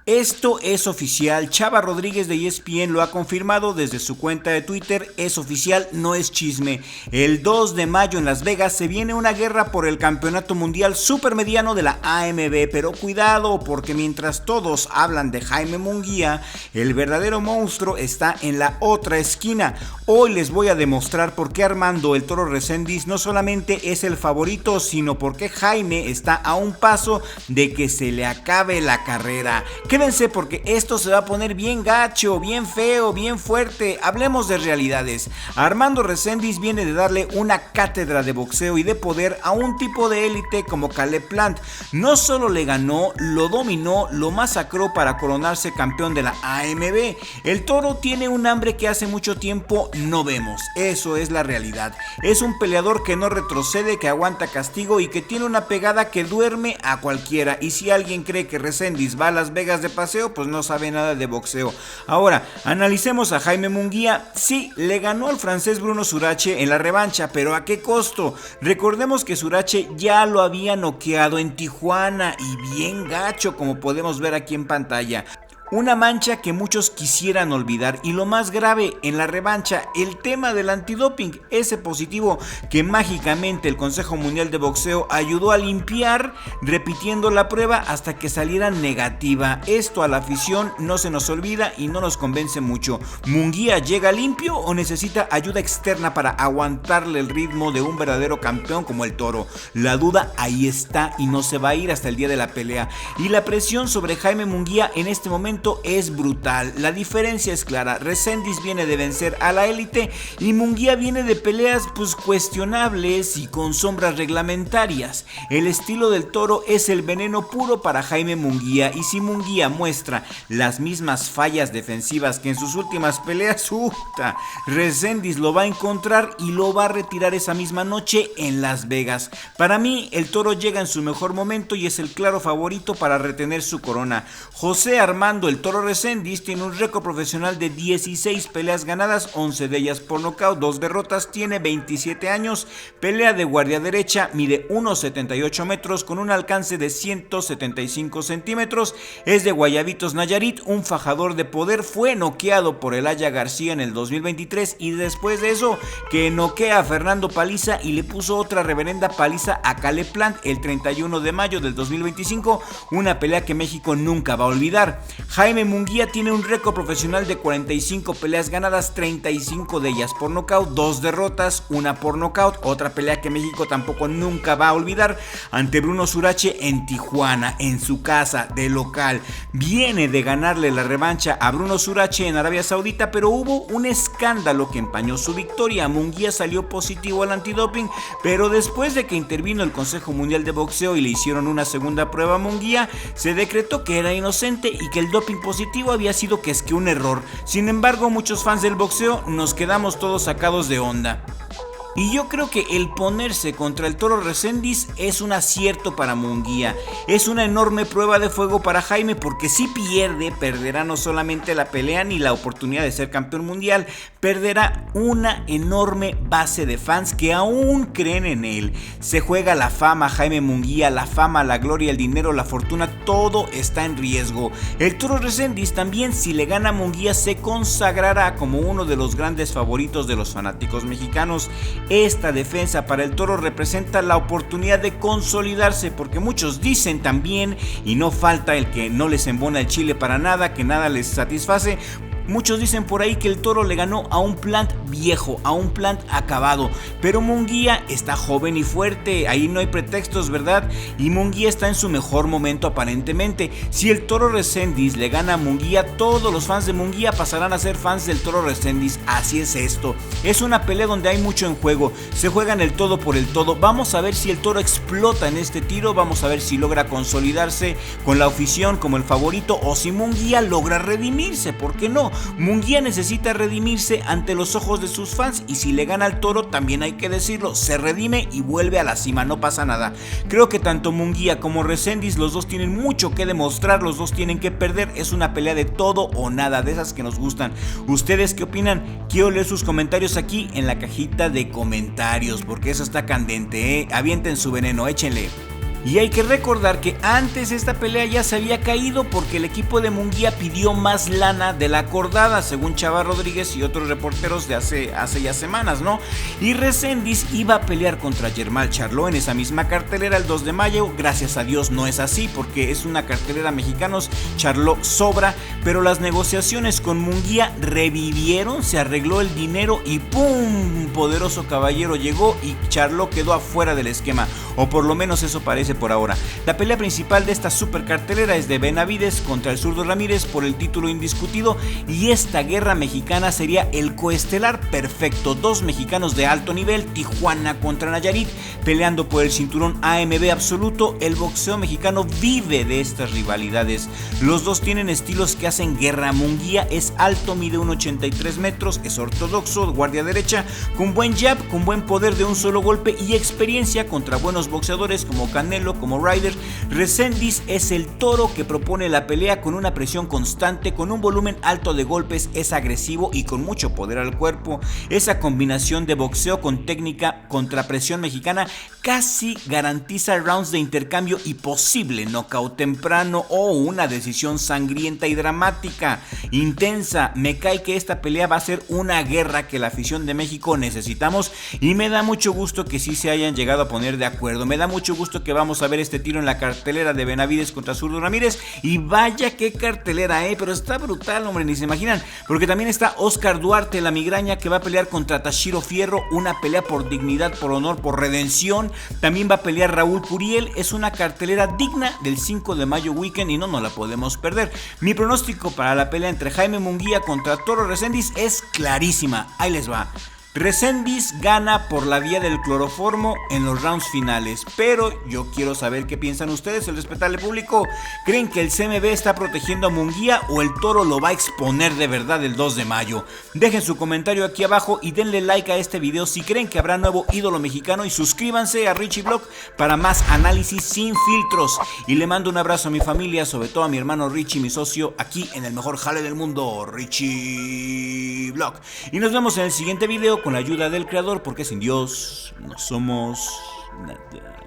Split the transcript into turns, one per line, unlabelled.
Esto es oficial, Chava Rodríguez de ESPN lo ha confirmado desde su cuenta de Twitter, es oficial, no es chisme. El 2 de mayo en Las Vegas se viene una guerra por el campeonato mundial supermediano de la AMB, pero cuidado porque mientras todos hablan de Jaime Munguía, el verdadero monstruo está en la otra esquina. Hoy les voy a demostrar por qué Armando el Toro Reséndiz no solamente es el favorito, sino por qué Jaime está a un paso de que se le acabe la carrera. Quédense porque esto se va a poner bien gacho, bien feo, bien fuerte. Hablemos de realidades. Armando Reséndiz viene de darle una cátedra de boxeo y de poder a un tipo de élite como Caleb Plant. No solo le ganó, lo dominó, lo masacró para coronarse campeón de la AMB. El Toro tiene un hambre que hace mucho tiempo no vemos. Eso es la realidad. Es un peleador que no retrocede, que aguanta castigo y que tiene una pegada que duerme a cualquiera. Y si alguien cree que Reséndiz va a Las Vegas de paseo, pues no sabe nada de boxeo. Ahora, analicemos a Jaime Munguía. Sí, le ganó al francés Bruno Surache en la revancha, pero ¿a qué costo? Recordemos que Surache ya lo había noqueado en Tijuana y bien gacho, como podemos ver aquí en pantalla. Una mancha que muchos quisieran olvidar y lo más grave en la revancha, el tema del antidoping, ese positivo que mágicamente el Consejo Mundial de Boxeo ayudó a limpiar repitiendo la prueba hasta que saliera negativa. Esto a la afición no se nos olvida y no nos convence mucho. ¿Munguía llega limpio o necesita ayuda externa para aguantarle el ritmo de un verdadero campeón como el Toro? La duda ahí está y no se va a ir hasta el día de la pelea. Y la presión sobre Jaime Munguía en este momento es brutal. La diferencia es clara. Reséndiz viene de vencer a la élite y Munguía viene de peleas cuestionables y con sombras reglamentarias. El estilo del Toro es el veneno puro para Jaime Munguía y si Munguía muestra las mismas fallas defensivas que en sus últimas peleas, Reséndiz lo va a encontrar y lo va a retirar esa misma noche en Las Vegas. Para mí el Toro llega en su mejor momento y es el claro favorito para retener su corona. José Armando el Toro Reséndiz tiene un récord profesional de 16 peleas ganadas, 11 de ellas por nocaut, 2 derrotas, tiene 27 años, pelea de guardia derecha, mide 1,78 metros con un alcance de 175 centímetros, es de Guayabitos, Nayarit, un fajador de poder, fue noqueado por Elaya García en el 2023 y después de eso que noquea a Fernando Paliza y le puso otra reverenda paliza a Caleb Plant el 31 de mayo del 2025, una pelea que México nunca va a olvidar. Jaime Munguía tiene un récord profesional de 45 peleas ganadas, 35 de ellas por nocaut, 2 derrotas, 1 por nocaut, otra pelea que México tampoco nunca va a olvidar ante Bruno Surache en Tijuana, en su casa de local. Viene de ganarle la revancha a Bruno Surache en Arabia Saudita, pero hubo un escándalo que empañó su victoria. Munguía salió positivo al antidoping, pero después de que intervino el Consejo Mundial de Boxeo y le hicieron una segunda prueba a Munguía, se decretó que era inocente y que el doping positivo había sido que un error. Sin embargo, muchos fans del boxeo nos quedamos todos sacados de onda. Y yo creo que el ponerse contra el Toro Reséndiz es un acierto para Munguía. Es una enorme prueba de fuego para Jaime porque si pierde, perderá no solamente la pelea ni la oportunidad de ser campeón mundial, perderá una enorme base de fans que aún creen en él. Se juega la fama Jaime Munguía, la fama, la gloria, el dinero, la fortuna, todo está en riesgo. El Toro Reséndiz también, si le gana a Munguía, se consagrará como uno de los grandes favoritos de los fanáticos mexicanos. Esta defensa para el Toro representa la oportunidad de consolidarse porque muchos dicen también, y no falta el que no les embona el chile para nada, que nada les satisface. Muchos dicen por ahí que el Toro le ganó a un Plant viejo, a un Plant acabado, pero Munguía está joven y fuerte, ahí no hay pretextos, ¿verdad? Y Munguía está en su mejor momento aparentemente. Si el Toro Reséndiz le gana a Munguía, todos los fans de Munguía pasarán a ser fans del Toro Reséndiz. Así es esto, es una pelea donde hay mucho en juego, se juegan el todo por el todo. Vamos a ver si el Toro explota en este tiro, vamos a ver si logra consolidarse con la afición como el favorito o si Munguía logra redimirse, ¿por qué no? Munguía necesita redimirse ante los ojos de sus fans y si le gana al Toro, también hay que decirlo, se redime y vuelve a la cima, no pasa nada. Creo que tanto Munguía como Reséndiz, los dos tienen mucho que demostrar, los dos tienen que perder, es una pelea de todo o nada, de esas que nos gustan. ¿Ustedes qué opinan? Quiero leer sus comentarios aquí en la cajita de comentarios, porque eso está candente, Avienten su veneno, échenle. Y hay que recordar que antes esta pelea ya se había caído porque el equipo de Munguía pidió más lana de la acordada, según Chava Rodríguez y otros reporteros de hace ya semanas, ¿no? Y Reséndiz iba a pelear contra Jermall Charlo en esa misma cartelera el 2 de mayo, gracias a Dios no es así porque es una cartelera mexicanos, Charlo sobra, pero las negociaciones con Munguía revivieron, se arregló el dinero y ¡pum! Poderoso caballero llegó y Charlo quedó afuera del esquema, o por lo menos eso parece por ahora. La pelea principal de esta super cartelera es de Benavides contra el zurdo Ramírez por el título indiscutido y esta guerra mexicana sería el coestelar perfecto. Dos mexicanos de alto nivel, Tijuana contra Nayarit, peleando por el cinturón AMB absoluto. El boxeo mexicano vive de estas rivalidades. Los dos tienen estilos que hacen guerra. Munguía es alto, mide 1.83 metros, es ortodoxo, guardia derecha, con buen jab, con buen poder de un solo golpe y experiencia contra buenos boxeadores como Canelo, como Ryder. Reséndiz es el toro que propone la pelea con una presión constante, con un volumen alto de golpes, es agresivo y con mucho poder al cuerpo. Esa combinación de boxeo con técnica contra presión mexicana casi garantiza rounds de intercambio y posible knockout temprano o una decisión sangrienta y dramática, intensa. Me cae que esta pelea va a ser una guerra que la afición de México necesitamos y me da mucho gusto que sí se hayan llegado a poner de acuerdo. Me da mucho gusto que vamos a ver este tiro en la cartelera de Benavides contra zurdo Ramírez y vaya qué cartelera, pero está brutal, hombre, ni se imaginan, porque también está Oscar Duarte, la migraña, que va a pelear contra Tashiro Fierro, una pelea por dignidad, por honor, por redención. También va a pelear Raúl Puriel. Es una cartelera digna del 5 de mayo weekend y no nos la podemos perder. Mi pronóstico para la pelea entre Jaime Munguía contra Toro Reséndiz es clarísima, ahí les va. Reséndiz gana por la vía del cloroformo en los rounds finales, pero yo quiero saber qué piensan ustedes, el respetable público. ¿Creen que el CMB está protegiendo a Munguía o el toro lo va a exponer de verdad el 2 de mayo? Dejen su comentario aquí abajo y denle like a este video si creen que habrá nuevo ídolo mexicano y suscríbanse a Richie Vlog para más análisis sin filtros. Y le mando un abrazo a mi familia, sobre todo a mi hermano Richie, mi socio, aquí en el mejor jale del mundo, Richie Vlog. Y nos vemos en el siguiente video con la ayuda del creador, porque sin Dios no somos nada.